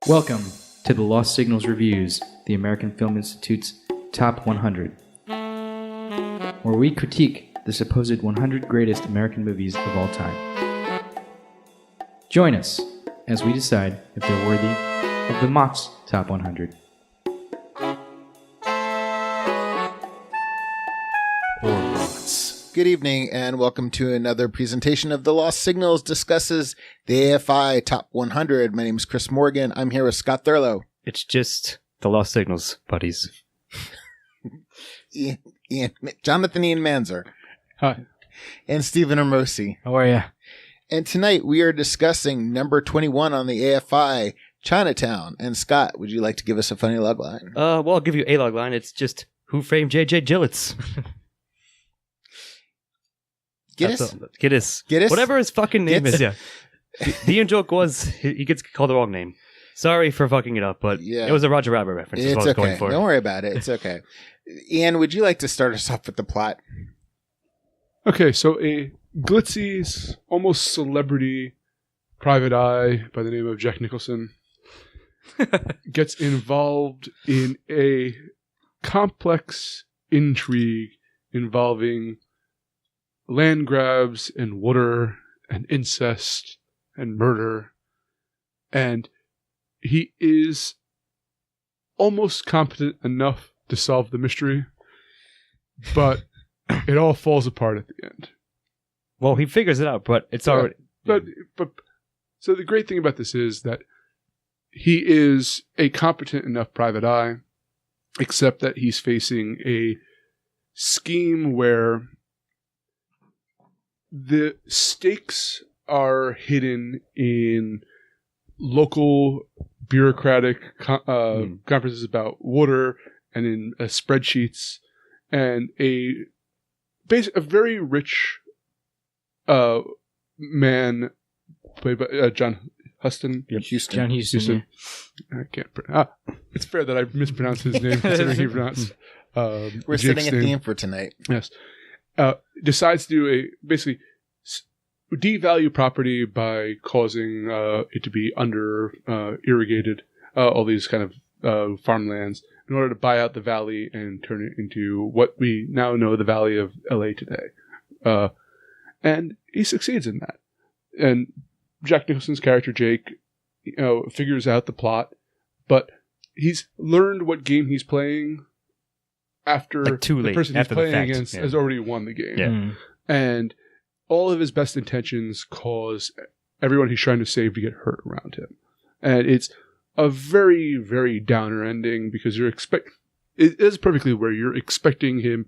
Welcome to the Lost Signals Reviews, the American Film Institute's Top 100, where we critique the supposed 100 greatest American movies of all time. Join us as we decide if they're worthy of the Mott's Top 100. Good evening and welcome to another presentation of The Lost Signals discusses the AFI Top 100. My name is Chris Morgan. I'm here with Scott Thurlow. It's just The Lost Signals, buddies. Jonathan Ian Manzer. Hi. And Stephen Amosi. How are you? And tonight we are discussing number 21 on the AFI, Chinatown. And Scott, would you like to give us a funny log line? Well, I'll give you a log line. It's just, who framed J.J. Gillets? Giddes. Whatever his fucking name is, yeah. The in-joke was, he gets called the wrong name. Sorry for fucking it up, but it was a Roger Rabbit reference. It's what I was going for. Don't worry about it. It's okay. Ian, would you like to start us off with the plot? Okay, so a glitzy, almost celebrity private eye by the name of Jack Nicholson gets involved in a complex intrigue involving land grabs and water and incest and murder. And he is almost competent enough to solve the mystery, but it all falls apart at the end. Well, he figures it out, but it's already... But so the great thing about this is that he is a competent enough private eye, except that he's facing a scheme where the stakes are hidden in local bureaucratic conferences about water and in spreadsheets, and a very rich man played by John Huston. Yep. John Huston. I can't. It's fair that I mispronounced his name considering he pronounced. We're setting a theme for tonight. Yes. Decides to do basically devalue property by causing it to be under irrigated, all these kind of farmlands, in order to buy out the valley and turn it into what we now know the Valley of LA today. And he succeeds in that. And Jack Nicholson's character Jake, figures out the plot, but he's learned what game he's playing after the person he's playing against has already won the game. Yeah. And all of his best intentions cause everyone he's trying to save to get hurt around him. And it's a very, very downer ending because it is perfectly where you're expecting him,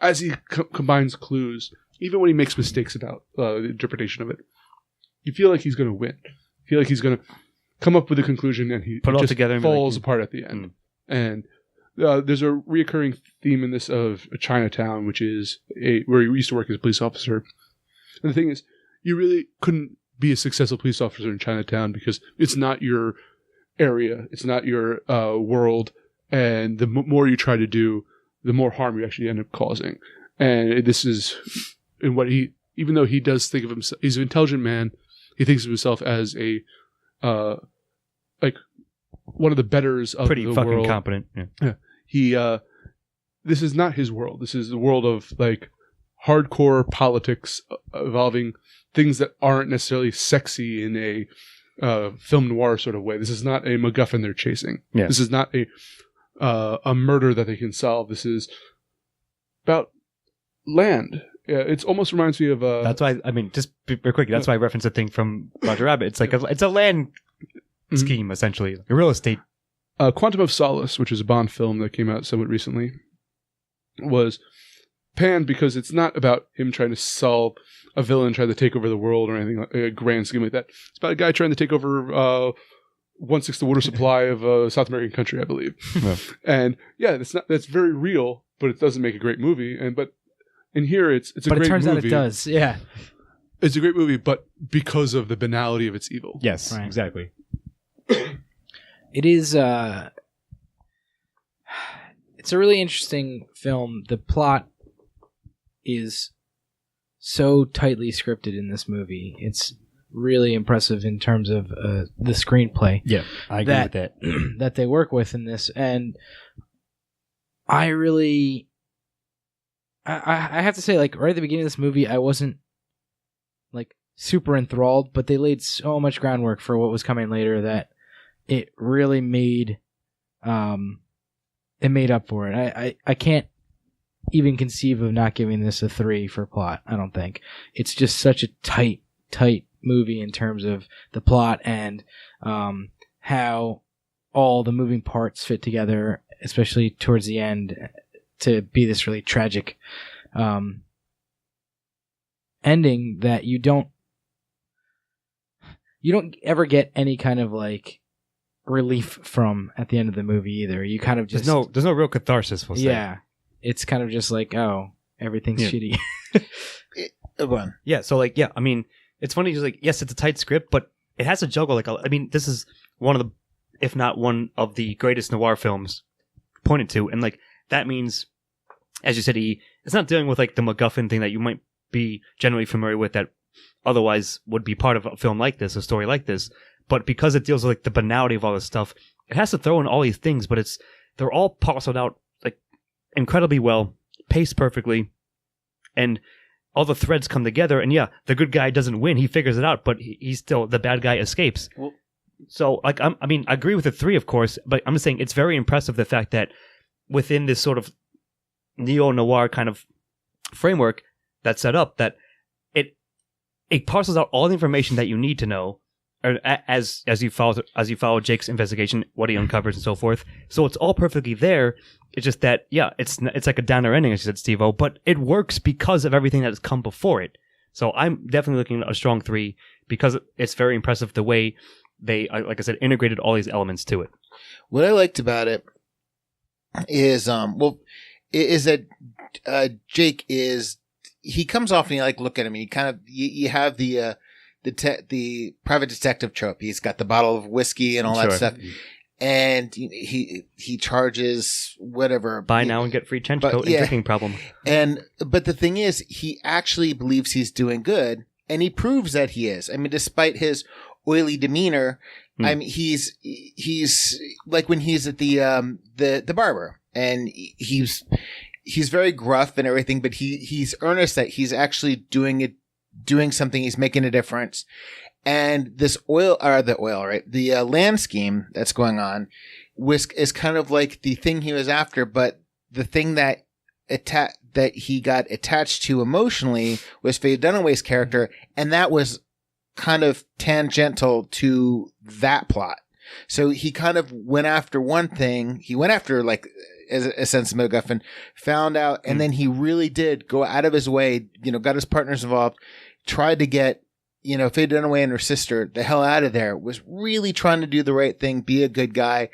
as he combines clues, even when he makes mistakes about the interpretation of it, you feel like he's going to win. You feel like he's going to come up with a conclusion and he Put it all just together and falls apart at the end. And there's a reoccurring theme in this of Chinatown, which is where he used to work as a police officer. And the thing is, you really couldn't be a successful police officer in Chinatown because it's not your area, it's not your world, and the more you try to do, the more harm you actually end up causing. And this is in what even though he does think of himself, he's an intelligent man, he thinks of himself as a one of the betters of pretty the fucking world. Competent. Yeah. He this is not his world. This is the world of hardcore politics involving things that aren't necessarily sexy in a film noir sort of way. This is not a MacGuffin they're chasing. Yeah. This is not a murder that they can solve. This is about land. Yeah, it almost reminds me of That's why, just very quickly, that's why I referenced a thing from Roger Rabbit. It's it's a land scheme, essentially. A real estate. Quantum of Solace, which is a Bond film that came out somewhat recently, was panned because it's not about him trying to solve a villain trying to take over the world or anything like a grand scheme like that. It's about a guy trying to take over 1/6 the water supply of a South American country, I believe. Yeah. And that's very real, but it doesn't make a great movie. But in here, it's a great movie. But it turns out it does, yeah. It's a great movie, but because of the banality of its evil. Yes, right. Exactly. It is, it's a really interesting film. The plot is so tightly scripted in this movie. It's really impressive in terms of the screenplay. Yeah, I agree with that. That they work with in this. And I really... I have to say, like, right at the beginning of this movie, I wasn't, like, super enthralled, but they laid so much groundwork for what was coming later that it really made up for it. I can't even conceive of not giving this a 3 for plot, I don't think. It's just such a tight movie in terms of the plot and how all the moving parts fit together, especially towards the end, to be this really tragic ending that you don't ever get any kind of like relief from at the end of the movie either. You kind of just there's no real catharsis, we'll say. Yeah, it's kind of just like, oh, everything's shitty. Yeah, so like, yeah, I mean, it's funny, just like, yes, it's a tight script, but it has to juggle like, I mean, this is one of the, if not one of the greatest noir films pointed to, and like that means, as you said, it's not dealing with like the MacGuffin thing that you might be generally familiar with that otherwise would be part of a film like this, a story like this. But because it deals with like the banality of all this stuff, it has to throw in all these things, but they're all parceled out like incredibly well, paced perfectly, and all the threads come together. And yeah, the good guy doesn't win; he figures it out, but he's still, the bad guy escapes. Well, so like, I mean, I agree with the 3, of course, but I'm just saying it's very impressive the fact that within this sort of neo-noir kind of framework that's set up, that it parcels out all the information that you need to know, or as you follow Jake's investigation, what he uncovers and so forth. So it's all perfectly there. It's just that, yeah, it's like a downer ending, as you said, Steve-O, but it works because of everything that has come before it. So I'm definitely looking at a strong 3 because it's very impressive the way they, like I said, integrated all these elements to it. What I liked about it is, is that Jake is, he comes off and you like look at him and you kind of, you have the private detective trope. He's got the bottle of whiskey and all that stuff. And he charges whatever. Buy now and get free trench coat and drinking problem. But the thing is, he actually believes he's doing good, and he proves that he is. I mean, despite his oily demeanor, I mean, he's like when he's at the barber, and he's very gruff and everything, but he's earnest that he's actually doing something. He's making a difference. And this the land scheme that's going on is kind of like the thing he was after, but the thing that he got attached to emotionally was Faye Dunaway's character, and that was kind of tangential to that plot. So he kind of went after one thing. He went after like as a sense of MacGuffin, found out, and then he really did go out of his way, got his partners involved, tried to get, Faye Dunaway and her sister the hell out of there, was really trying to do the right thing, be a good guy,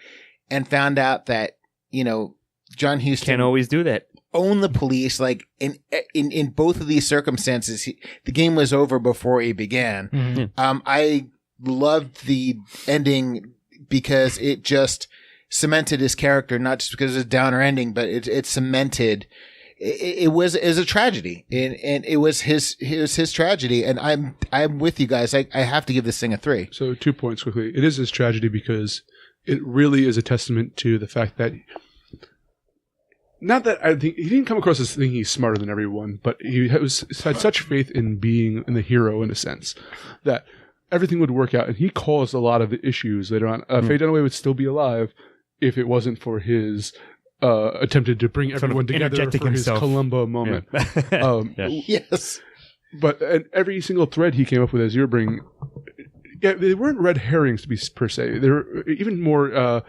and found out that, John Huston can't always do that. Own the police. Like in both of these circumstances, the game was over before he began. Mm-hmm. I loved the ending because it just cemented his character, not just because it was a downer ending, but it cemented. It was a tragedy, and it was his tragedy. And I'm with you guys. I have to give this thing a 3. So 2 points quickly. It is his tragedy because it really is a testament to the fact that, not that I think he didn't come across as thinking he's smarter than everyone, but he had such faith in being the hero in a sense that everything would work out, and he caused a lot of the issues later on. Faye Dunaway would still be alive if it wasn't for his attempted to bring everyone together for his Columbo moment. Yeah. Yes. But every single thread he came up with, as you're bringing, they weren't red herrings per se. They were even more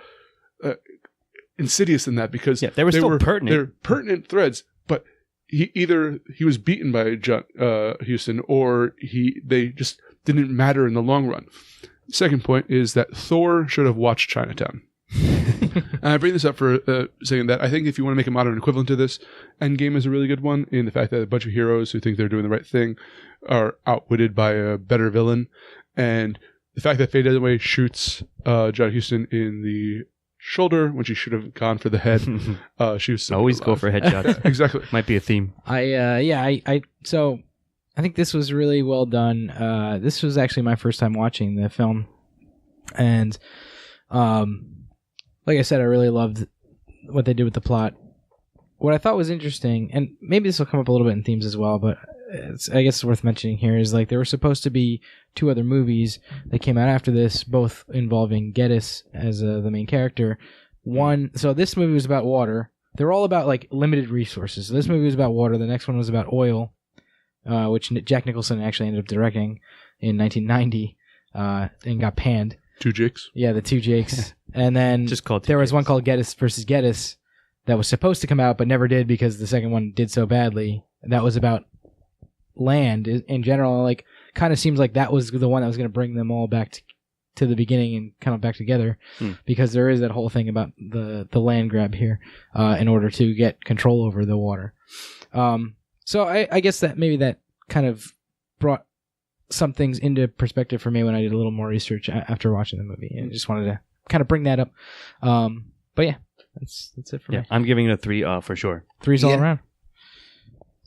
insidious than that, because they were still pertinent. They're pertinent threads, but he was beaten by John Huston, or they just didn't matter in the long run. Second point is that Thor should have watched Chinatown. And I bring this up for saying that I think if you want to make a modern equivalent to this, Endgame is a really good one, in the fact that a bunch of heroes who think they're doing the right thing are outwitted by a better villain. And the fact that Faye Dunaway shoots John Huston in the shoulder when she should have gone for the head. She was always go for headshots. Exactly. Might be a theme. So I think this was really well done. This was actually my first time watching the film, and like I said, I really loved what they did with the plot. What I thought was interesting, and maybe this will come up a little bit in themes as well, but I guess it's worth mentioning here, is like there were supposed to be 2 other movies that came out after this, both involving Geddes as the main character. So this movie was about water. They're all about like limited resources. So this movie was about water. The next one was about oil, which Jack Nicholson actually ended up directing in 1990, and got panned. 2 Jakes. Yeah, the 2 Jakes. And then there was one called Geddes versus Geddes that was supposed to come out but never did because the second one did so badly. That was about land in general. Like, kind of seems like that was the one that was going to bring them all back to the beginning and kind of back together, because there is that whole thing about the land grab here in order to get control over the water. So I guess that maybe that kind of brought some things into perspective for me when I did a little more research after watching the movie, and just wanted to kind of bring that up. But yeah, that's it for me. I'm giving it a 3 for sure. 3's all around.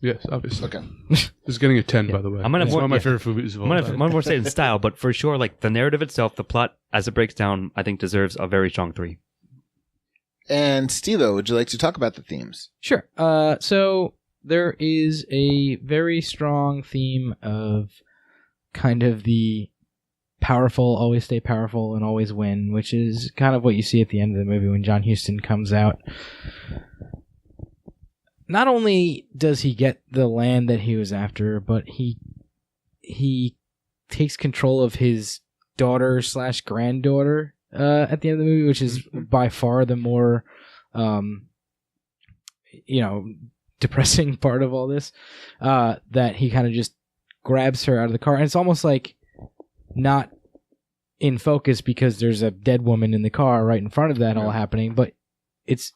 Yes, obviously. Okay. This is getting a 10, by the way. I'm gonna it's one of my favorite movies of all time. I'm gonna say in style, but for sure, like the narrative itself, the plot as it breaks down, I think deserves a very strong 3. And Stilo, would you like to talk about the themes? Sure. So there is a very strong theme of kind of the powerful always stay powerful and always win, which is kind of what you see at the end of the movie when John Huston comes out. Not only does he get the land that he was after, but he takes control of his daughter/granddaughter at the end of the movie, which is by far the more depressing part of all this. That he kind of just grabs her out of the car, and it's almost like not in focus because there's a dead woman in the car right in front of that all happening, but it's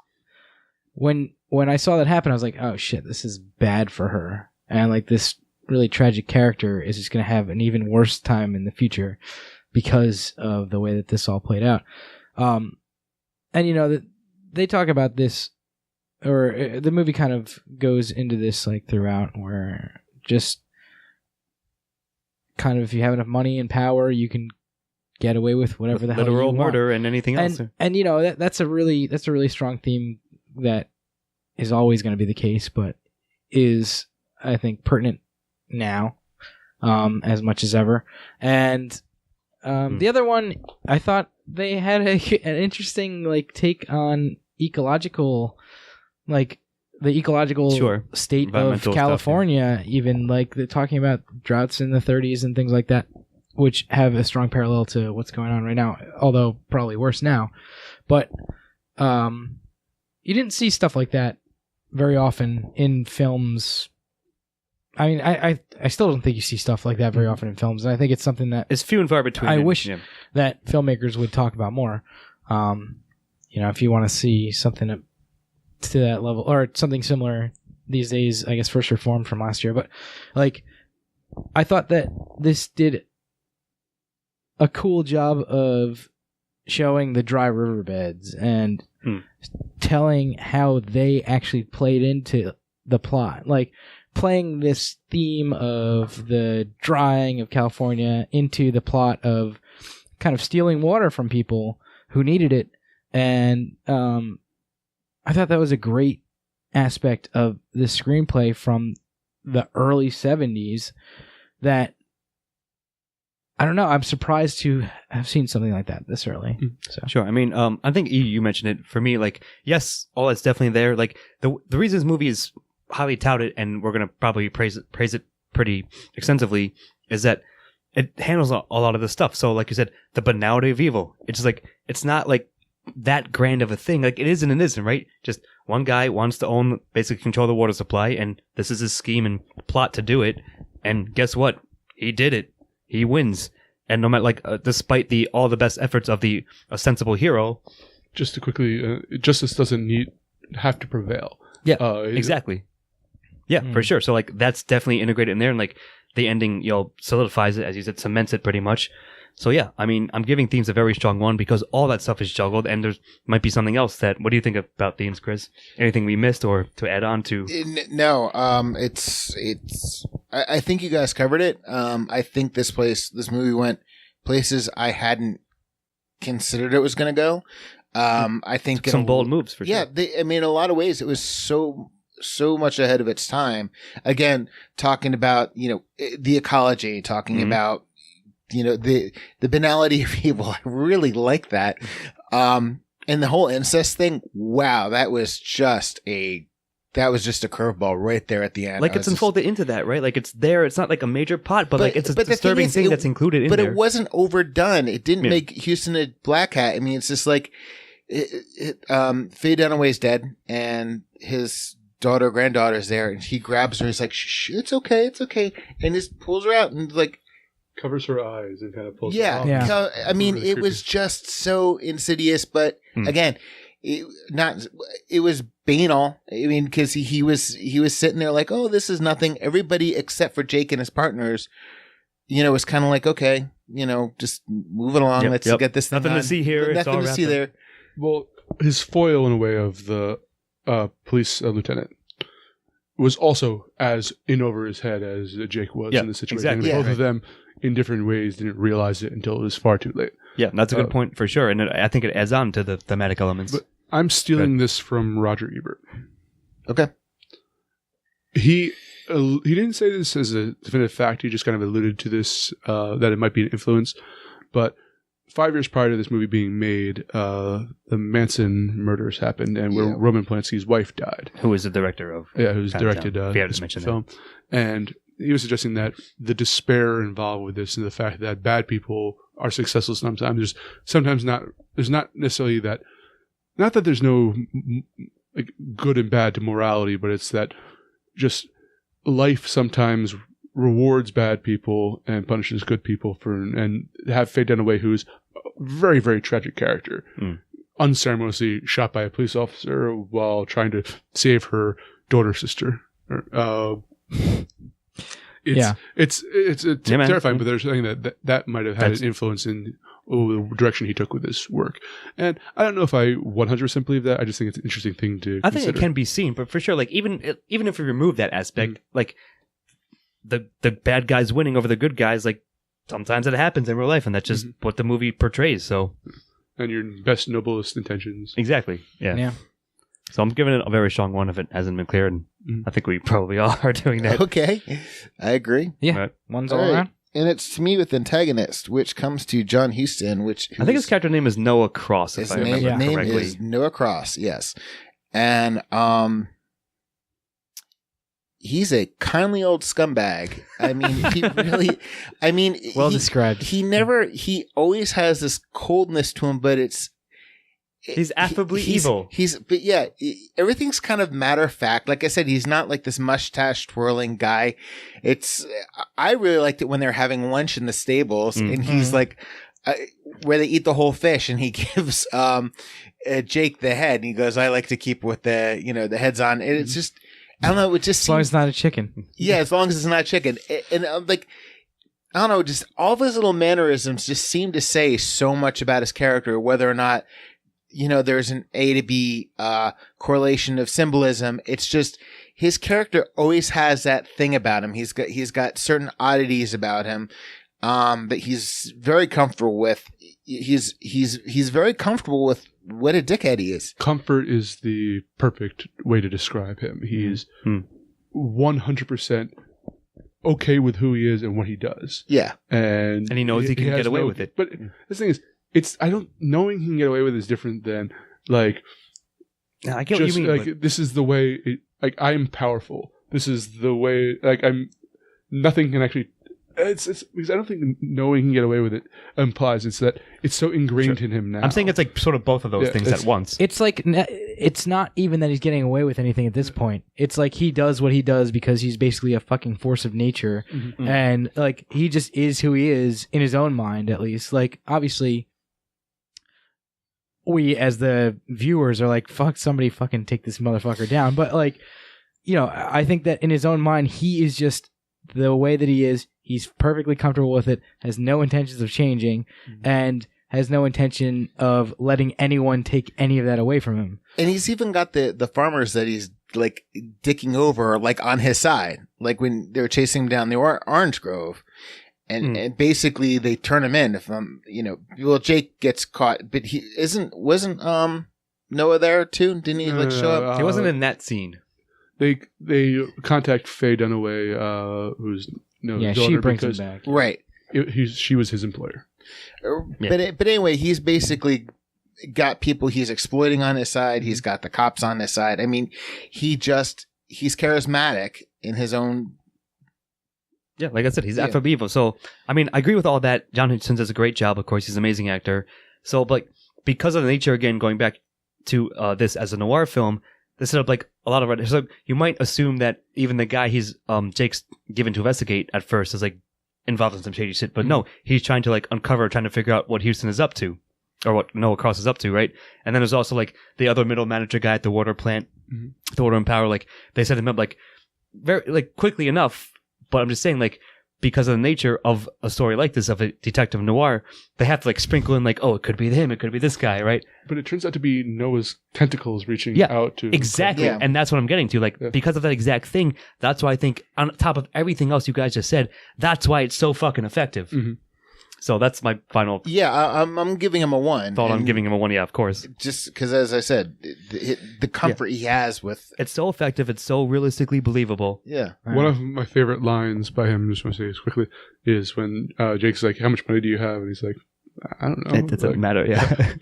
when I saw that happen, I was like, oh shit, this is bad for her. And like this really tragic character is just going to have an even worse time in the future because of the way that this all played out. And they talk about this, or the movie kind of goes into this like throughout, where just kind of if you have enough money and power, you can get away with whatever the hell you want. Literal murder and anything else. And that's a really strong theme that is always going to be the case, but is, I think, pertinent now as much as ever. And the other one, I thought they had an interesting like take on ecological, like the ecological state of California, even like they're talking about droughts in the 30s and things like that, which have a strong parallel to what's going on right now, although probably worse now. But you didn't see stuff like that very often in films. I mean, I still don't think you see stuff like that very often in films, and I think it's something that it's few and far between. I wish that filmmakers would talk about more. If you want to see something to that level or something similar these days, I guess First Reformed from last year, but like I thought that this did a cool job of showing the dry riverbeds and telling how they actually played into the plot, like playing this theme of the drying of California into the plot of kind of stealing water from people who needed it. And I thought that was a great aspect of the screenplay from the early 70s that, I don't know, I'm surprised to have seen something like that this early. So. Sure. I mean, I think you mentioned it. For me, like, yes, all that's definitely there. Like, the reason this movie is highly touted, and we're going to probably praise it pretty extensively, is that it handles a lot of this stuff. So, like you said, the banality of evil. It's just like, it's not like that grand of a thing. Like, it is and it isn't, right? Just one guy wants to basically control the water supply, and this is his scheme and plot to do it. And guess what? He did it. He wins. And no matter, despite all the best efforts of the sensible hero. Just to quickly, justice doesn't have to prevail. Yeah, exactly. Yeah, for sure. So, like, that's definitely integrated in there. And, like, the ending, solidifies it, as you said, cements it pretty much. So, yeah, I mean, I'm giving themes a very strong 1 because all that stuff is juggled, and there might be something else what do you think about themes, Chris? Anything we missed or to add on to? No, it's I think you guys covered it. I think this movie went places I hadn't considered it was going to go. I think some bold moves for sure. Yeah, in a lot of ways, it was so much ahead of its time. Again, talking about the ecology, talking about the banality of evil. I really like that. And the whole incest thing. Wow, that was just a curveball right there at the end. Like, it's unfolded into that, right? Like, it's there. It's not like a major plot, but like it's a disturbing thing that's included in there. But it wasn't overdone. It didn't make Houston a black hat. I mean, it's just like Faye Dunaway's dead, and his granddaughter's there, and he grabs her. He's like, "Shh, it's okay," and just pulls her out and like covers her eyes and kind of pulls her off. Yeah. I mean, it was just so insidious, but again, it was banal. I mean, because he was sitting there like, oh, this is nothing. Everybody except for Jake and his partners, was kind of like, okay, just move it along. Let's get this thing nothing on. To see here. Nothing to see there. Well, his foil in a way of the police lieutenant was also as in over his head as Jake was in the situation. Exactly. And both of them, in different ways, didn't realize it until it was far too late. Yeah, that's a good point for sure, and I think it adds on to the thematic elements. But I'm stealing this from Roger Ebert. Okay. He didn't say this as a definitive fact. He just kind of alluded to this, that it might be an influence. But 5 years prior to this movie being made, the Manson murders happened, and where Roman Polanski's wife died. Who was the director of? Yeah, who's directed this film. And he was suggesting that the despair involved with this and the fact that bad people are successful sometimes. There's not necessarily that, not that there's no like good and bad to morality, but it's that just life sometimes rewards bad people and punishes good people and have Faye Dunaway, who's a very, very tragic character, unceremoniously shot by a police officer while trying to save her daughter's sister. It's terrifying, but there's something that might have had an influence in the direction he took with this work. And I don't know if I 100% believe that. I just think it's an interesting thing to I consider. think it can be seen, but for sure, like even if we remove that aspect, like the bad guys winning over the good guys, like sometimes it happens in real life, and that's just what the movie portrays. So, and your best, noblest intentions. Exactly. Yeah. So I'm giving it a very strong one if it hasn't been clear, and I think we probably all are doing that. Okay, I agree. Yeah, one's all around. And it's to me with antagonist, which comes to John Huston, I think his character name is Noah Cross. His name is Noah Cross. Yes, and he's a kindly old scumbag. I mean, he really. I mean, well described. He always has this coldness to him, but it's. He's affably evil. Everything's kind of matter of fact. Like I said, he's not like this mustache twirling guy. I really liked it when they're having lunch in the stables, and he's like, where they eat the whole fish, and he gives Jake the head, and he goes, "I like to keep with the heads on." And it's just, I don't know, it just as long as it's not a chicken. Yeah, as long as it's not chicken, and I'm like. I don't know, just all of his little mannerisms just seem to say so much about his character, whether or not there's an A to B correlation of symbolism. It's just his character always has that thing about him. He's got certain oddities about him that he's very comfortable with. He's very comfortable with what a dickhead he is. Comfort is the perfect way to describe him. He's 100% okay with who he is and what he does. Yeah, and he knows he can get away with it. But the thing is, knowing he can get away with it is different than like. I get what you mean. Like, this is the way. I am powerful. This is the way. Like nothing can actually. It's because I don't think knowing he can get away with it implies it's that it's so ingrained in him now. I'm saying it's like sort of both of those things at once. It's like it's not even that he's getting away with anything at this point. It's like he does what he does because he's basically a fucking force of nature, and like he just is who he is in his own mind, at least. Like obviously, we as the viewers are like, "Fuck, somebody fucking take this motherfucker down." But like, I think that in his own mind, he is just the way that he is. He's perfectly comfortable with it, has no intentions of changing, and has no intention of letting anyone take any of that away from him. And he's even got the farmers that he's like dicking over, like on his side, like when they were chasing him down the orange grove. And basically they turn him in if Jake gets caught, but wasn't Noah there too? Didn't he show up? He wasn't in that scene. They contact Faye Dunaway, who's Noah's daughter, she brings him back. Right. She was his employer. Yeah. But anyway, he's basically got people he's exploiting on his side. He's got the cops on his side. I mean, he's charismatic in his own. Yeah, like I said, he's FOB evil. So, I mean, I agree with all that. John Hutchison does a great job. Of course, he's an amazing actor. So, but because of the nature, again, going back to this as a noir film, they set up like a lot of. So you might assume that even the guy Jake's given to investigate at first is like involved in some shady shit, but no, he's trying to trying to figure out what Houston is up to, or what Noah Cross is up to, right? And then there's also like the other middle manager guy at the water plant, the water and power. Like they set him up like very quickly enough. But I'm just saying, because of the nature of a story like this, of a detective noir, they have to sprinkle in it could be him, it could be this guy, right? But it turns out to be Noah's tentacles reaching out to... Exactly. Yeah. And that's what I'm getting to. Because of that exact thing, that's why I think, on top of everything else you guys just said, that's why it's so fucking effective. Mm-hmm. So that's my final... Yeah, I'm giving him a 1. I'm giving him a 1, of course. Just because, as I said, the comfort he has with... It's so effective, it's so realistically believable. Yeah. One of my favorite lines by him, just want to say this quickly, is when Jake's like, how much money do you have? And he's like, I don't know. It doesn't matter, yeah.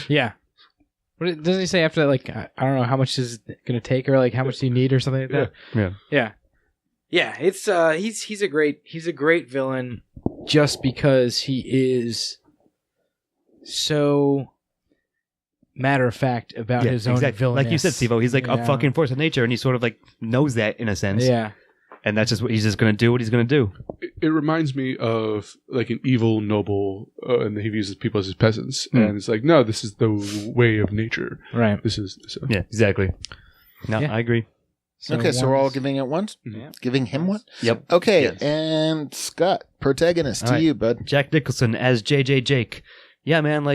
Yeah. What doesn't he say after that, I don't know, how much is it going to take, or how much do you need, or something like that? Yeah. Yeah. Yeah, it's he's a great villain just because he is so matter of fact about his own villainess. Like you said, Steve-O, he's a fucking force of nature, and he sort of knows that in a sense. Yeah. And that's just what he's just going to do what he's going to do. It reminds me of an evil noble, and he views people as his peasants. And it's no, this is the way of nature. Right. This is. Yeah, exactly. No, I agree. So we're all giving it 1? Yeah. Giving him 1? Yep. Okay, yes. And Scott, protagonist to you, bud. Jack Nicholson as JJ Jake. Yeah, man,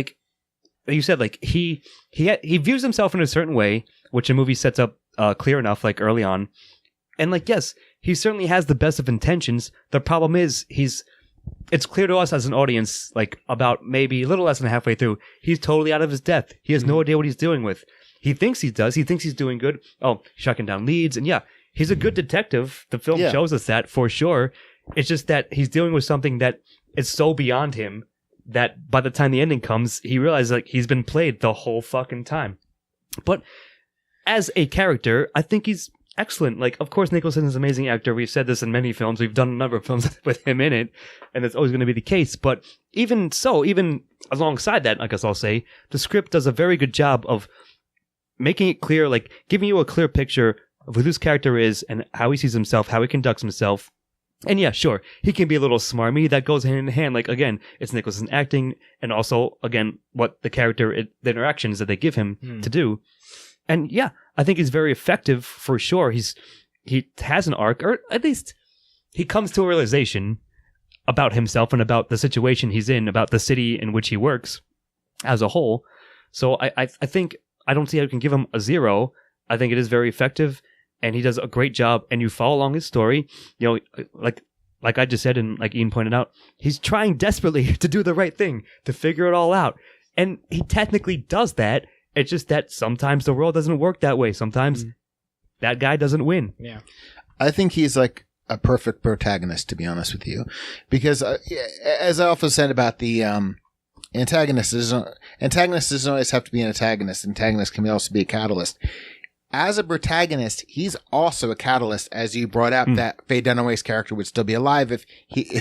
you said, he views himself in a certain way, which the movie sets up clear enough, early on. And, yes, he certainly has the best of intentions. The problem is, it's clear to us as an audience, about maybe a little less than halfway through, he's totally out of his depth. He has no idea what he's doing with. He thinks he does. He thinks he's doing good. Oh, shocking down leads. And he's a good detective. The film shows us that for sure. It's just that he's dealing with something that is so beyond him that by the time the ending comes, he realizes he's been played the whole fucking time. But as a character, I think he's excellent. Of course, Nicholson is an amazing actor. We've said this in many films. We've done a number of films with him in it, and it's always going to be the case. But even so, even alongside that, I guess I'll say, the script does a very good job of making it clear, giving you a clear picture of who this character is and how he sees himself, how he conducts himself. And yeah, sure, he can be a little smarmy. That goes hand in hand. Again, it's Nicholson acting, and also, again, what the character, the interactions that they give him to do. And yeah, I think he's very effective for sure. He has an arc, or at least he comes to a realization about himself and about the situation he's in, about the city in which he works as a whole. So I think I don't see how you can give him a 0. I think it is very effective, and he does a great job, and you follow along his story. Like I just said, and like Ian pointed out, he's trying desperately to do the right thing, to figure it all out. And he technically does that. It's just that sometimes the world doesn't work that way. Sometimes that guy doesn't win. Yeah. I think he's a perfect protagonist, to be honest with you. Because, as I often said about the antagonist doesn't always have to be an antagonist. Antagonist can also be a catalyst. As a protagonist, he's also a catalyst, as you brought up, that Faye Dunaway's character would still be alive if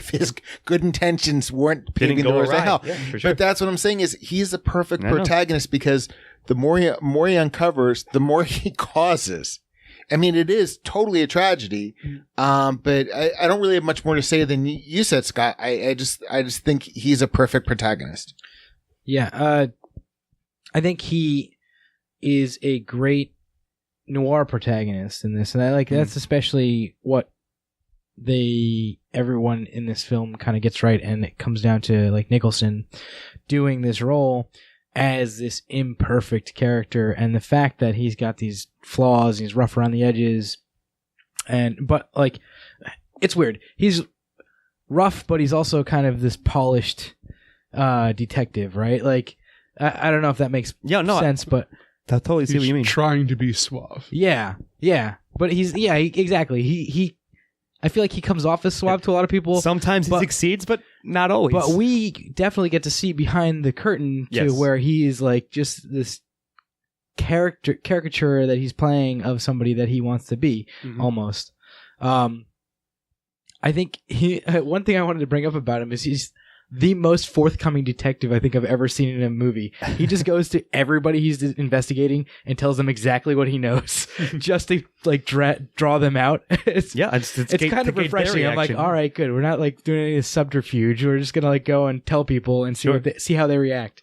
his good intentions weren't paving the doors to hell. Yeah, for sure. But that's what I'm saying is he's a perfect protagonist because the more he uncovers, the more he causes. I mean, it is totally a tragedy, but I don't really have much more to say than you said, Scott. I just think he's a perfect protagonist. Yeah, I think he is a great noir protagonist in this, and that's especially what everyone in this film kind of gets right, and it comes down to Nicholson doing this role. as this imperfect character, and the fact that he's got these flaws, he's rough around the edges, but like, it's weird. He's rough, but he's also kind of this polished detective, right? Like, I don't know if that makes sense, but I totally see what you mean. Trying to be suave. Yeah, but exactly. I feel like he comes off as suave to a lot of people. Sometimes he succeeds, but not always. But we definitely get to see behind the curtain to where he is like just this caricature that he's playing of somebody that he wants to be, almost. I think one thing I wanted to bring up about him is he's the most forthcoming detective I think I've ever seen in a movie. He just goes to everybody he's investigating and tells them exactly what he knows, just to like draw them out. It's kind of refreshing. I'm like, all right, good. We're not like doing any subterfuge. We're just gonna like go and tell people and see how they react.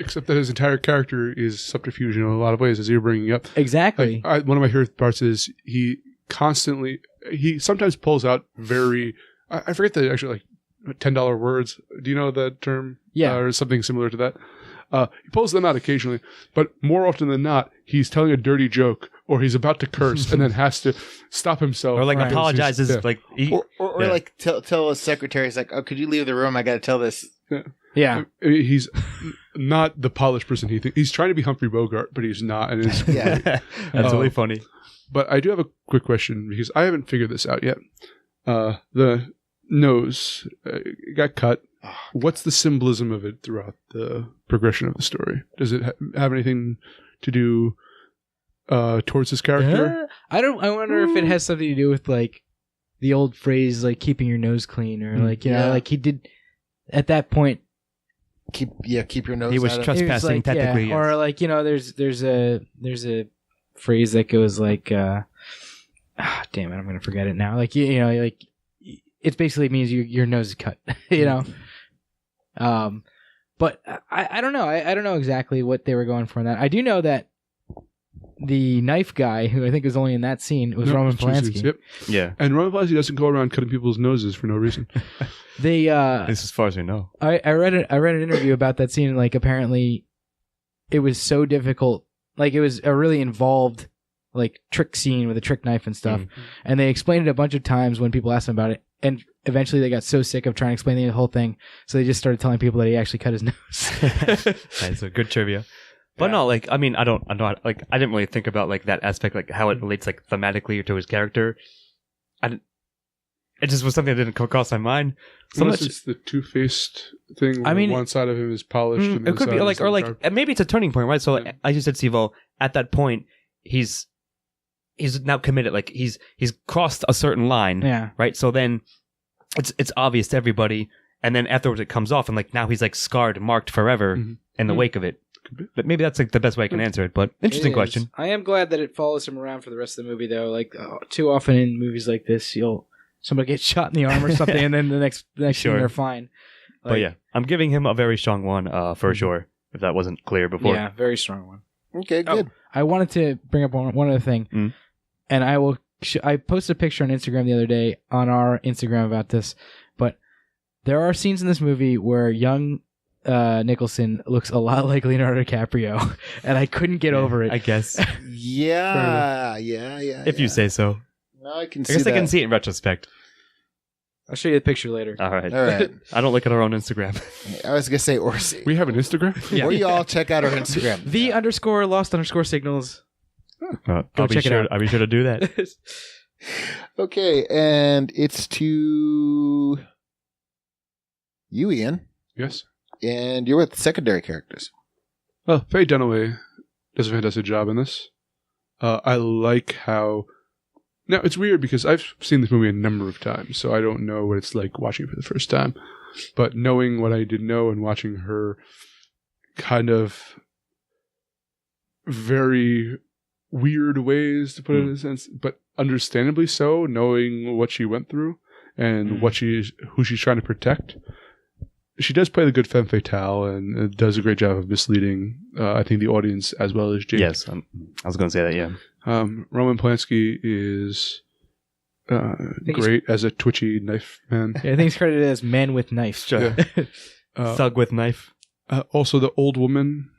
Except that his entire character is subterfuge in a lot of ways, as you're bringing up. Exactly. One of my favorite parts is he sometimes pulls out very. I forget the actual like. $10 words. Do you know that term? Yeah. Or something similar to that. He pulls them out occasionally, but more often than not, he's telling a dirty joke or he's about to curse and then has to stop himself. Or like apologizes. Like or like tell a secretary, he's like, oh, could you leave the room? I got to tell this. Yeah. He's not the polished person he's trying to be Humphrey Bogart, but he's not. And it's That's really funny. But I do have a quick question because I haven't figured this out yet. The nose got cut. What's the symbolism of it throughout the progression of the story? Does it have anything to do towards his character? I wonder if it has something to do with like the old phrase like keeping your nose clean, or like like he did at that point. Keep your nose. He was trespassing technically, yes. Or like there's a phrase that goes like, damn it, I'm gonna forget it now. Like like. It basically means your nose is cut, But I don't know. I don't know exactly what they were going for in that. I do know that the knife guy, who I think was only in that scene, was Roman Polanski. Yep. Yeah. And Roman Polanski doesn't go around cutting people's noses for no reason. They at least as far as we know. I read an interview about that scene, and like apparently it was so difficult. Like it was a really involved like trick scene with a trick knife and stuff. And they explained it a bunch of times when people asked them about it. And eventually they got so sick of trying to explain the whole thing, so they just started telling people that he actually cut his nose. That's a good trivia. But no, like, I mean, I didn't really think about like that aspect, like how it relates like thematically to his character. It just was something that didn't cross my mind. So much it's the two-faced thing where one side of him is polished and it could be like, or like, maybe it's a turning point, right? So like, as you said, Sivo, at that point, he's now committed, like he's crossed a certain line, right? So then it's obvious to everybody, and then afterwards it comes off, and like now he's like scarred, marked forever in the wake of it. But maybe that's like the best way I can answer it. But interesting question. I am glad that it follows him around for the rest of the movie, though. Like too often in movies like this, somebody gets shot in the arm or something, and then the next scene they're fine. Like, but yeah, I'm giving him a very strong one for sure. If that wasn't clear before, yeah, very strong one. Okay, good. I wanted to bring up one other thing. And I will. I posted a picture on Instagram the other day on our Instagram about this, but there are scenes in this movie where young Nicholson looks a lot like Leonardo DiCaprio, and I couldn't get over it. I guess. Yeah. If you say so. No, I guess I can see it in retrospect. I'll show you the picture later. All right. I don't look at our own Instagram. I was gonna say, we have an Instagram. Yeah. Or you all check out our Instagram. _lost_signals. Go check it out. I'll be sure to do that. Okay, and it's to you, Ian. Yes. And you're with secondary characters. Well, Faye Dunaway does a fantastic job in this. I like how... Now, it's weird because I've seen this movie a number of times, so I don't know what it's like watching it for the first time. But knowing what I did know and watching her kind of very weird ways, to put it in a sense, but understandably so, knowing what she went through and who she's trying to protect. She does play the good femme fatale and does a great job of misleading, I think, the audience as well as Jake. Yes, I was going to say that, yeah. Roman Polanski is great as a twitchy knife man. Yeah, I think he's credited as man with knife. Sure. Thug with knife. Also, the old woman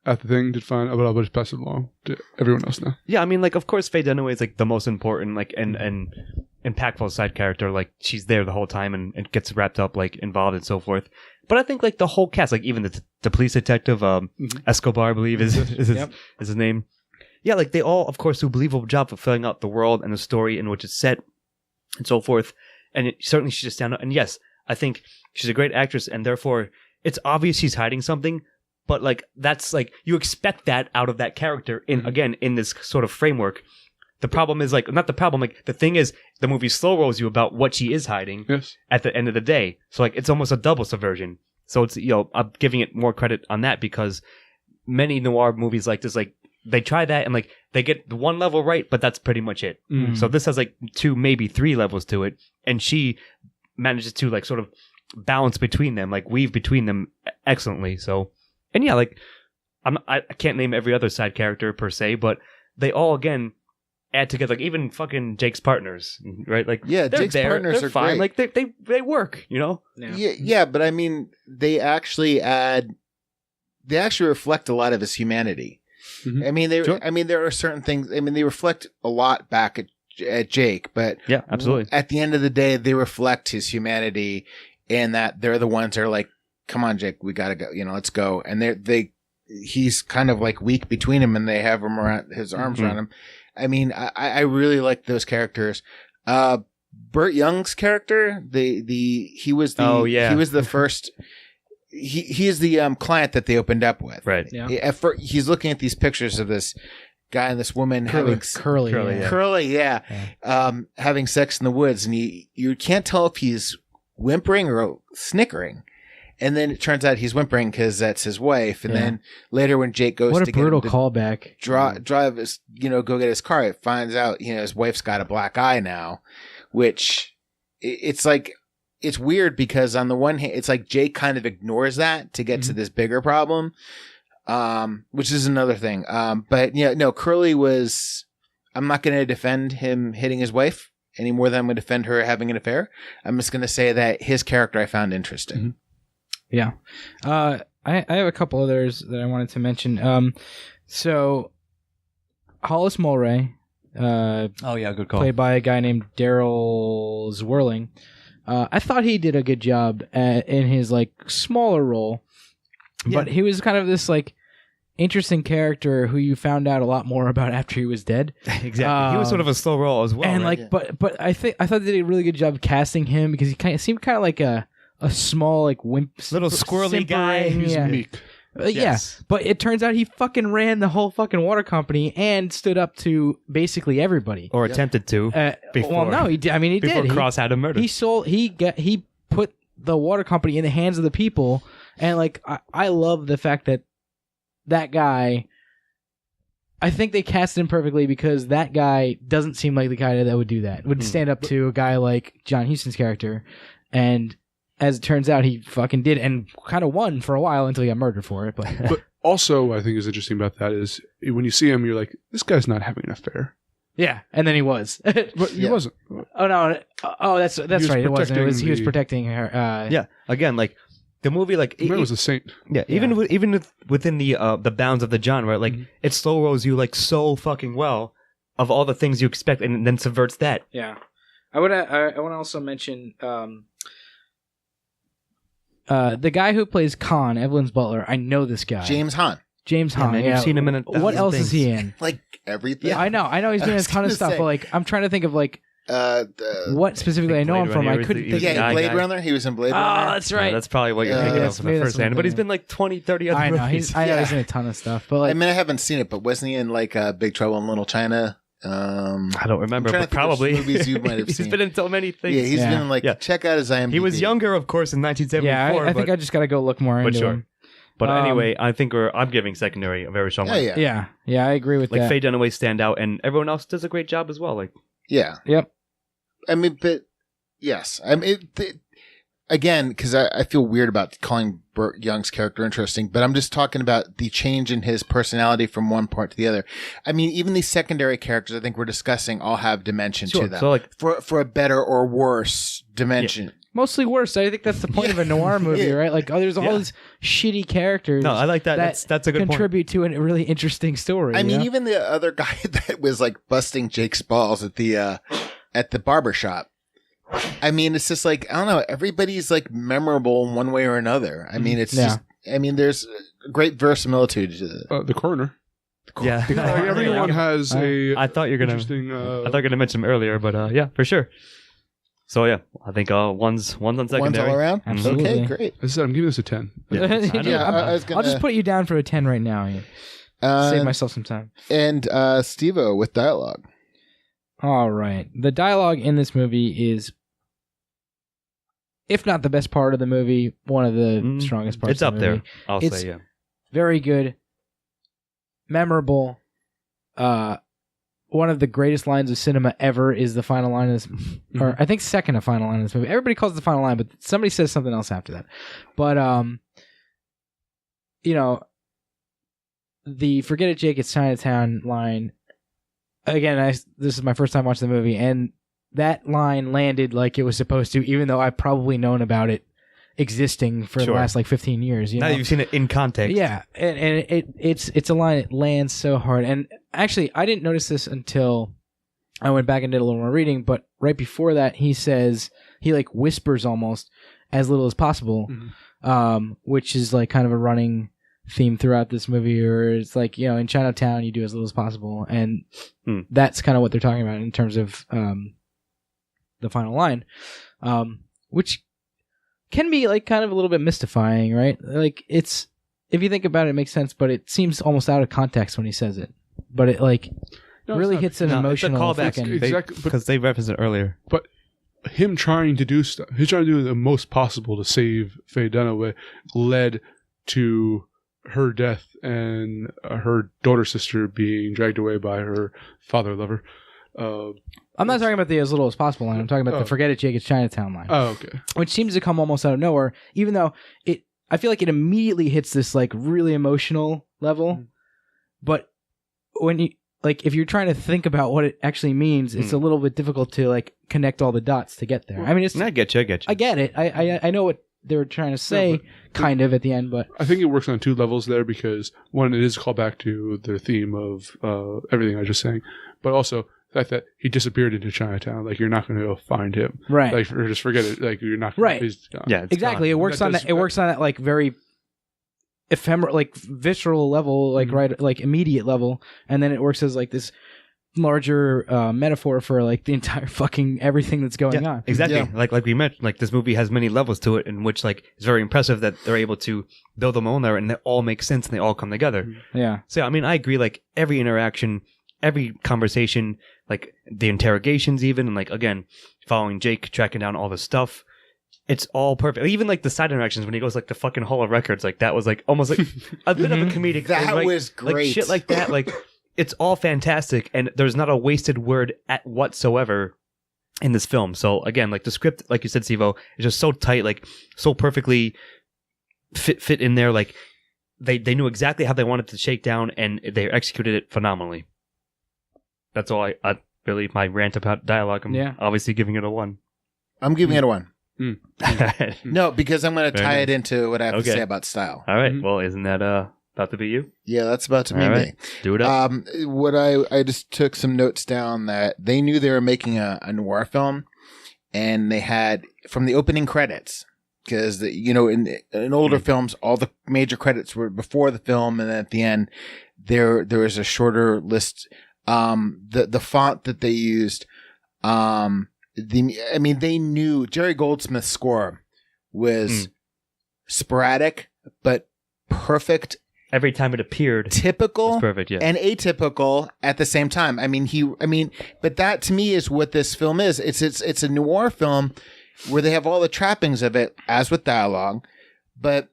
at the thing did fine, but I'll just pass it along to everyone else now. Yeah, I mean, like, of course, Faye Dunaway is like the most important, like, and impactful side character. Like, she's there the whole time and gets wrapped up, like, involved and so forth. But I think like the whole cast, like even the police detective, Escobar, I believe is his name. Yeah, like they all, of course, do a believable job of filling out the world and the story in which it's set and so forth. And certainly she's just stand out. And yes, I think she's a great actress, and therefore it's obvious she's hiding something. But like that's like you expect that out of that character in this sort of framework. The problem is like not the problem. Like the thing is, the movie slow rolls you about what she is hiding at the end of the day. So like it's almost a double subversion. So it's I'm giving it more credit on that because many noir movies like this, like they try that and like they get the one level right, but that's pretty much it. Mm-hmm. So this has like 2, maybe 3 levels to it, and she manages to like sort of balance between them, like weave between them excellently. So. And yeah, like I can't name every other side character per se, but they all again add together. Like even fucking Jake's partners, right? Like they're Jake's there, partners they're are fine. great. Like they work, you know. Yeah, but I mean, they actually reflect a lot of his humanity. Mm-hmm. I mean, there are certain things. I mean, they reflect a lot back at Jake, but yeah, absolutely. At the end of the day, they reflect his humanity, and that they're the ones that are like, come on, Jake, we gotta go. You know, let's go. And he's kind of like weak between him, and they have him around his arms around him. I mean, I really like those characters. Burt Young's character, he was the first. He is the client that they opened up with. Right. Yeah. At first, he's looking at these pictures of this guy and this woman having curly, having sex in the woods, and you can't tell if he's whimpering or snickering. And then it turns out he's whimpering because that's his wife. And then later when Jake goes to brutal callback, drive his, go get his car, it finds out, his wife's got a black eye now, which it's like, it's weird because on the one hand, it's like Jake kind of ignores that to get to this bigger problem, which is another thing. But yeah, no, Curly was, I'm not going to defend him hitting his wife any more than I'm going to defend her having an affair. I'm just going to say that his character I found interesting. Mm-hmm. Yeah. I have a couple others that I wanted to mention. So Hollis Mulray, good call. Played by a guy named Daryl Zwirling. I thought he did a good job in his like smaller role, but he was kind of this like interesting character who you found out a lot more about after he was dead. Exactly. He was sort of a slow roll as well. And right? but I thought they did a really good job casting him because he seemed kind of like a small like little squirrely guy who's meek. Yeah, but it turns out he fucking ran the whole fucking water company and stood up to basically everybody, or attempted to. Before, well, no, he did. I mean, he before did. Cross had him murdered. He put the water company in the hands of the people, and like I love the fact that guy. I think they cast him perfectly because that guy doesn't seem like the guy that would do that. Would stand up to a guy like John Huston's character, and as it turns out, he fucking did, and kind of won for a while until he got murdered for it. But also, I think is interesting about that is when you see him, you're like, this guy's not having an affair. Yeah, and then he was. But he wasn't. Oh no! Oh, that's right. It wasn't. He was protecting her. Yeah. Again, like the movie, like the man was a saint. Yeah. Even within the bounds of the genre, like it slow rolls you like so fucking well of all the things you expect, and then subverts that. Yeah. I want to also mention. The guy who plays Khan, Evelyn's butler, I know this guy. James Hahn. Man, you've seen him in what else is he in? Like everything. Yeah, I know he's been in a ton of stuff, but like I'm trying to think of like what specifically I know him from. I couldn't think. Yeah, Blade Runner. He was in Blade Runner. Oh, that's right. Yeah, that's probably what you're thinking of from the first hand. But he's been like 20, 30 other movies. I know he's in a ton of stuff. But like, I mean, I haven't seen it, but wasn't he in like Big Trouble in Little China? I don't remember, but probably movies you might have seen. He's been in so many things. Yeah, he's been in like check out his IMDb. He was younger, of course, in 1974. Yeah, I think I just got to go look more into him. But anyway, I think I'm giving secondary a very strong one. Yeah, I agree with that. Like Faye Dunaway stand out, and everyone else does a great job as well. Like, yeah, yep. I mean, but yes, I mean, again, because I feel weird about calling Burt Young's character interesting, but I'm just talking about the change in his personality from one part to the other. I mean, even these secondary characters I think we're discussing all have dimension to them. So like for a better or worse dimension. mostly worse. I think that's the point of a noir movie, right? Like, there's all these shitty characters. No, I like that. That's a good contribute to a really interesting story. I mean, even the other guy that was like busting Jake's balls at the barber shop. I mean, it's just like, I don't know. Everybody's like memorable in one way or another. I mean, it's just. I mean, there's great verisimilitude to the coroner. Yeah, everyone has a. I thought you were gonna. Interesting. I thought you were gonna mention him earlier, but yeah, for sure. So yeah, I think one's on secondary. One's all around. Absolutely. Okay, great. I said I'm giving this a 10. I'll just put you down for a 10 right now. Save myself some time. And Steve-O with dialogue. All right, the dialogue in this movie is, if not the best part of the movie, one of the strongest parts. It's of up the movie. there. I'll say, yeah. Very good, memorable. One of the greatest lines of cinema ever is the final line of this, or I think second to final line of this movie. Everybody calls it the final line, but somebody says something else after that. But the "Forget it, Jake, it's Chinatown" line. Again, this is my first time watching the movie, and that line landed like it was supposed to, even though I've probably known about it existing for the last like 15 years. Now you've seen it in context. Yeah, and it's a line that lands so hard. And actually, I didn't notice this until I went back and did a little more reading. But right before that, he like whispers almost as little as possible, which is like kind of a running theme throughout this movie. Or it's like, in Chinatown, you do as little as possible, and that's kind of what they're talking about in terms of the final line, which can be like kind of a little bit mystifying, right? Like, it's, if you think about it, it makes sense, but it seems almost out of context when he says it. But it really hits an emotional it's a callback, exactly, because they referenced it earlier. But him trying to do stuff, he's trying to do the most possible to save Faye Dunaway, led to her death and her daughter sister being dragged away by her father lover. I'm not talking about the as little as possible line. I'm talking about the "Forget it, Jake, it's Chinatown" line. Oh, okay. Which seems to come almost out of nowhere, even though I feel like it immediately hits this like really emotional level. But when you if you're trying to think about what it actually means, it's a little bit difficult to like connect all the dots to get there. Well, I mean, I get you. I get it. I know what they were trying to say, kind of at the end, but I think it works on two levels there, because one, it is a callback to the theme of everything I was just saying, but also the fact that he disappeared into Chinatown. Like, you're not going to go find him, right? Like, or just forget it. Like, you're not right. Yeah, exactly. It works on that. It works on that like very ephemeral, like visceral level, like right, like immediate level, and then it works as like this larger metaphor for like the entire fucking everything that's going on. Exactly. Yeah. Like we mentioned, like this movie has many levels to it, in which like it's very impressive that they're able to build them all in there, and they all make sense and they all come together. Yeah. So I mean, I agree. Like every interaction, every conversation, like the interrogations, even, and like again, following Jake, tracking down all the stuff. It's all perfect. Even like the side interactions when he goes like the fucking Hall of Records, like that was like almost like a bit of a comedic. That like, was great. Like shit like that. Like it's all fantastic, and there's not a wasted word at whatsoever in this film. So again, like the script, like you said, Steve-O, is just so tight, like so perfectly fit in there. Like they knew exactly how they wanted to shake down, and they executed it phenomenally. That's all I really, my rant about dialogue. I'm obviously giving it a 1. I'm giving it a 1. No, because I'm going to tie it into what I have to say about style. All right. Well, isn't that about to be you? Yeah, that's about to be me. Do it up. What I just took some notes down that they knew they were making a noir film, and they had from the opening credits, because in older films all the major credits were before the film, and then at the end there was a shorter list. The font that they used. They knew Jerry Goldsmith's score was sporadic but perfect. Every time it appeared, typical, perfect, yeah, and atypical at the same time. But that to me is what this film is. It's a noir film where they have all the trappings of it, as with dialogue, but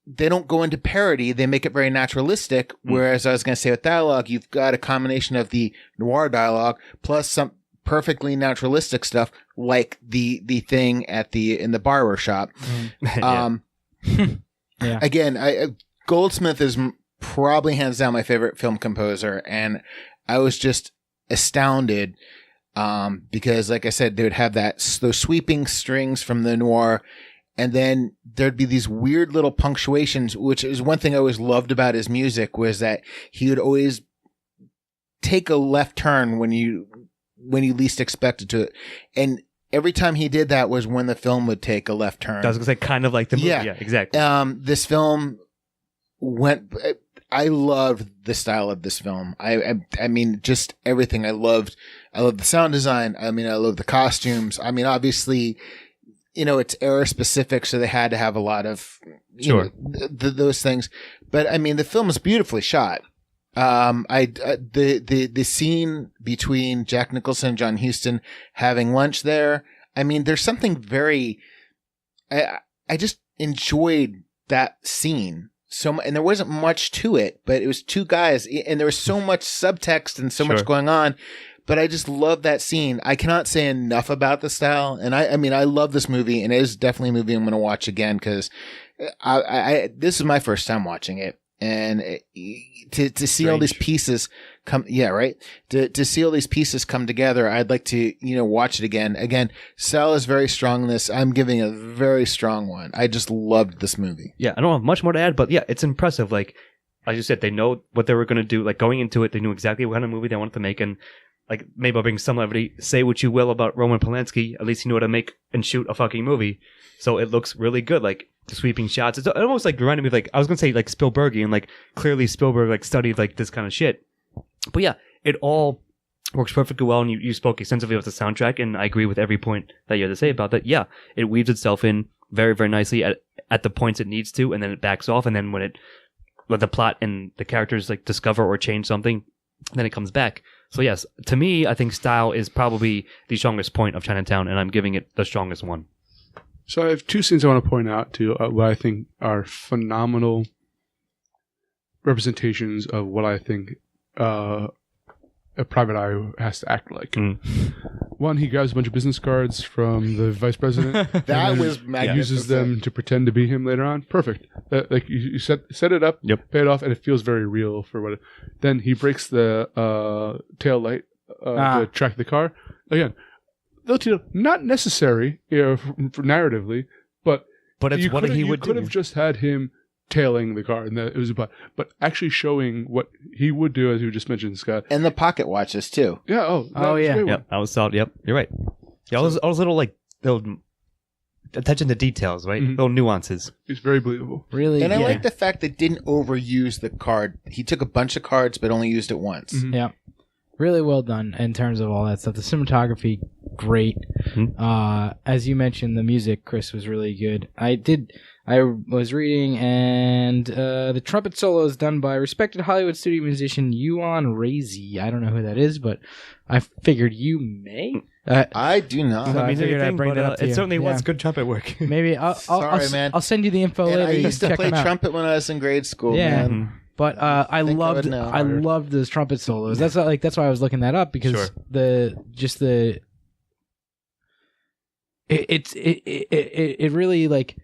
they don't go into parody. They make it very naturalistic. Whereas I was going to say with dialogue, you've got a combination of the noir dialogue plus some perfectly naturalistic stuff, like the thing in the barber shop. Again, Goldsmith is probably hands down my favorite film composer, and I was just astounded Because like I said, they would have those sweeping strings from the noir, and then there'd be these weird little punctuations, which is one thing I always loved about his music, was that he would always take a left turn when you least expected to. And every time he did that was when the film would take a left turn. That was gonna say kind of like the movie. Yeah, exactly. This film I loved the style of this film. I mean, just everything. I loved the sound design. I mean, I love the costumes. I mean, obviously, it's era specific, so they had to have a lot of those things. But I mean, the film is beautifully shot. The scene between Jack Nicholson and John Huston having lunch there. I mean, there's something very. I just enjoyed that scene. And there wasn't much to it, but it was two guys, and there was so much subtext and so much going on. But I just love that scene. I cannot say enough about the style, and I mean, I love this movie, and it is definitely a movie I'm going to watch again because this is my first time watching it, and to see all these pieces come, to see all these pieces come together, I'd like to watch it again. Again, style is very strong in this. I'm giving a very strong one. I just loved this movie. Yeah, I don't have much more to add, but yeah, it's impressive. Like you said, they know what they were going to do. Like going into it, they knew exactly what kind of movie they wanted to make, and like maybe I'll bring some levity. Say what you will about Roman Polanski, at least he knew how to make and shoot a fucking movie. So it looks really good. Like the sweeping shots. It almost like reminded me of, like, I was going to say like Spielbergian, and like clearly Spielberg like studied like this kind of shit. But yeah, it all works perfectly well, and you spoke extensively about the soundtrack, and I agree with every point that you had to say about that. Yeah, it weaves itself in very, very nicely at the points it needs to, and then it backs off, and then when the plot and the characters like discover or change something, then it comes back. So yes, to me, I think style is probably the strongest point of Chinatown, and I'm giving it the strongest one. So I have two scenes I want to point out to what I think are phenomenal representations of what I think a private eye has to act like. One, he grabs a bunch of business cards from the vice president. That was magnificent. Uses them to pretend to be him later on. Perfect. Like you set it up, pay it off, and it feels very real for what. Then he breaks the tail light to track the car. Again, not necessary, for narratively, but it's what he would do. You could have just had him tailing the car, and it was about, but actually showing what he would do, as you just mentioned, Scott. And the pocket watches too. Yeah. Yep, that was solid. Yep, you're right. Yeah, all those little like little attention to details, right? Little nuances. It's very believable. Really, and I like the fact they didn't overuse the card. He took a bunch of cards, but only used it once. Yeah, really well done in terms of all that stuff. The cinematography, great. As you mentioned, the music, Chris, was really good. I was reading, and the trumpet solo is done by respected Hollywood studio musician Yuan Razy. I don't know who that is, but I figured you may. I do not. So I figured I'd bring that up to it you. certainly was good trumpet work. Maybe man. I'll send you the info later. I used to play check trumpet when I was in grade school. Yeah. Man. But I loved those trumpet solos. That's why I was looking that up, because it really, like,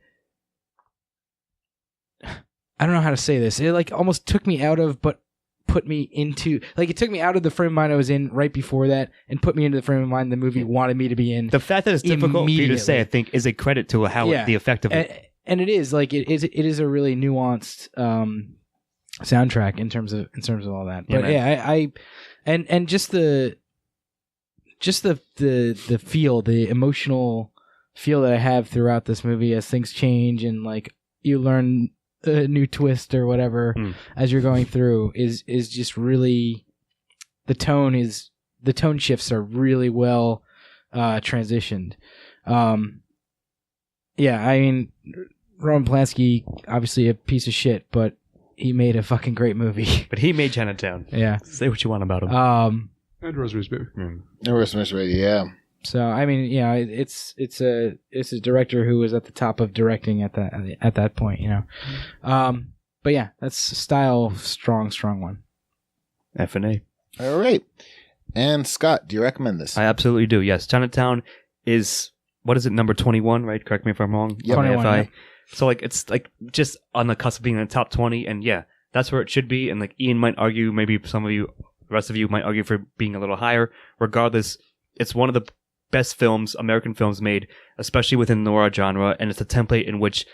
I don't know how to say this. It like almost took me out of, but put me into, like, it took me out of the frame of mind I was in right before that and put me into the frame of mind the movie wanted me to be in. The fact that it's difficult for you to say, I think, is a credit to the effect of it. And it is like it is a really nuanced soundtrack in terms of all that. But and just the feel, the emotional feel that I have throughout this movie as things change and like you learn a new twist or whatever as you're going through is just really, the tone shifts are really well transitioned. Yeah, I mean, Roman Polanski, obviously a piece of shit, but he made a fucking great movie. But he made Chinatown. Yeah. Say what you want about him. And Rosemary's Baby. And Rosemary's Baby, yeah. So I mean, yeah, it's a director who was at the top of directing at that point, you know. But yeah, that's style, strong one. F&A. All right. And Scott, do you recommend this? I absolutely do. Yes, Chinatown is, what is it, number 21, right? Correct me if I'm wrong. Yep. 21. AFI. Yeah. So like it's like just on the cusp of being in the top 20, and yeah, that's where it should be. And like Ian might argue, maybe some of you, the rest of you might argue for being a little higher. Regardless, it's one of the best films, American films made, especially within the noir genre, and it's a template in which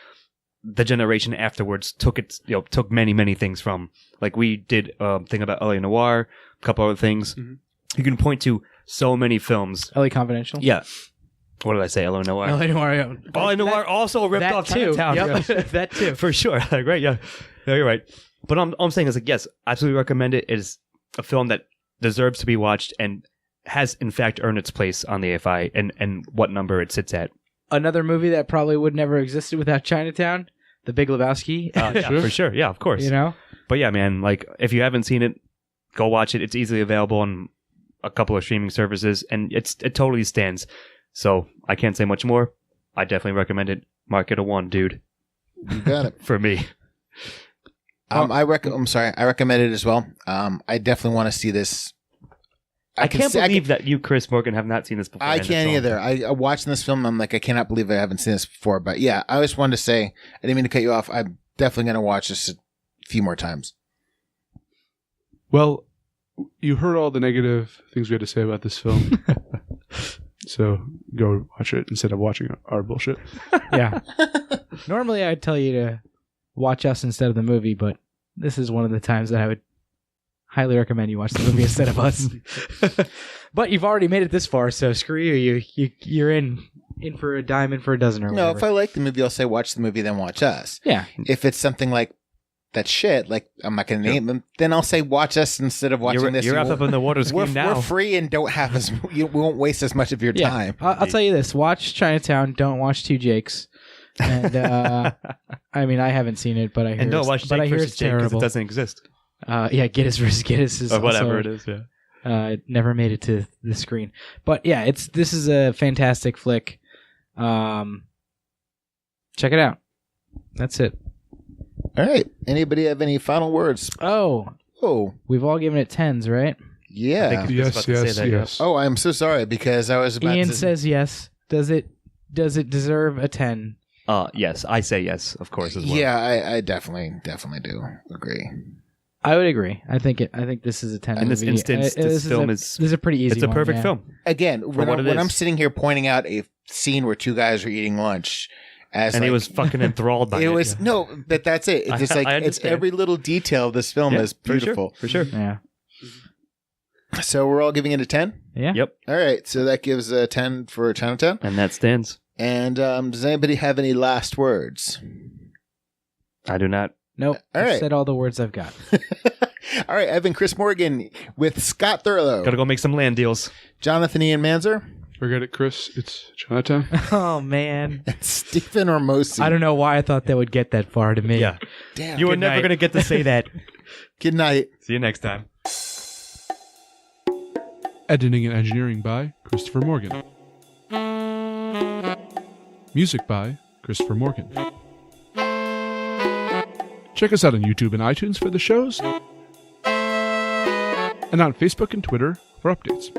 the generation afterwards took many, many things from. Like we did a thing about LA Noir, a couple other things. Mm-hmm. You can point to so many films. LA Confidential. Yeah. What did I say? LA Noir. LA Noir. LA Noir also ripped off too. Chinatown. Yep. Yeah. That too. For sure. Right. Yeah. No, you're right. But all I'm saying is like, yes, absolutely recommend it. It is a film that deserves to be watched and has in fact earned its place on the AFI and what number it sits at. Another movie that probably would never existed without Chinatown, The Big Lebowski. Yeah, for sure. Yeah, of course. You know? But yeah, man, like if you haven't seen it, go watch it. It's easily available on a couple of streaming services and it totally stands. So I can't say much more. I definitely recommend it. Mark it a 1, dude. You got it. For me. I recommend it as well. I definitely want to see this. I can't believe that you, Chris Morgan, have not seen this before. I can't either. I watching this film, I'm like, I cannot believe I haven't seen this before. But yeah, I just wanted to say, I didn't mean to cut you off. I'm definitely going to watch this a few more times. Well, you heard all the negative things we had to say about this film. So go watch it instead of watching our bullshit. Yeah. Normally I'd tell you to watch us instead of the movie, but this is one of the times that I would highly recommend you watch the movie instead of us. But you've already made it this far, so screw you. You're in for a dime, in for a dozen or whatever. No, if I like the movie, I'll say watch the movie, then watch us. Yeah. If it's something like that shit, like I'm not going to name them, then I'll say watch us instead of watching this. You're wrapped up in the water scheme now. We're free and don't have we won't waste as much of your time. I'll tell you this: watch Chinatown. Don't watch Two Jakes. And I mean, I haven't seen it, but I hear and don't watch Jake versus Jake because terrible. it doesn't exist. Yeah, Gittes versus Gittes is or whatever also, it is. Yeah. It never made it to the screen, but yeah, this is a fantastic flick. Check it out. That's it. All right. Anybody have any final words? Oh, we've all given it 10s, right? Yeah. Yes. Oh, I'm so sorry because I was about Ian to says yes. Does it deserve a 10? Yes, I say yes, of course as well. Yeah, I definitely do agree. I would agree. I think this is a 10. In this movie. instance, this film is a pretty easy. It's a perfect film. Again, when I'm sitting here pointing out a scene where two guys are eating lunch, he was fucking enthralled by it. It was no, but that's it. It's just like it's every little detail of this film is beautiful. For sure. Yeah. So we're all giving it a 10? Yeah. Yep. All right. So that gives a 10 for Chinatown. And that stands. And does anybody have any last words? I do not. Nope. All right. I've said all the words I've got. All right. I've been Chris Morgan with Scott Thurlow. Gotta go make some land deals. Jonathan Ian Manzer. Forget it, Chris. It's Chinatown. Oh, man. And Stephen Ormosi. I don't know why I thought that would get that far to me. Yeah. Damn. You were never going to get to say that. Good night. See you next time. Editing and engineering by Christopher Morgan. Music by Christopher Morgan. Check us out on YouTube and iTunes for the shows, and on Facebook and Twitter for updates.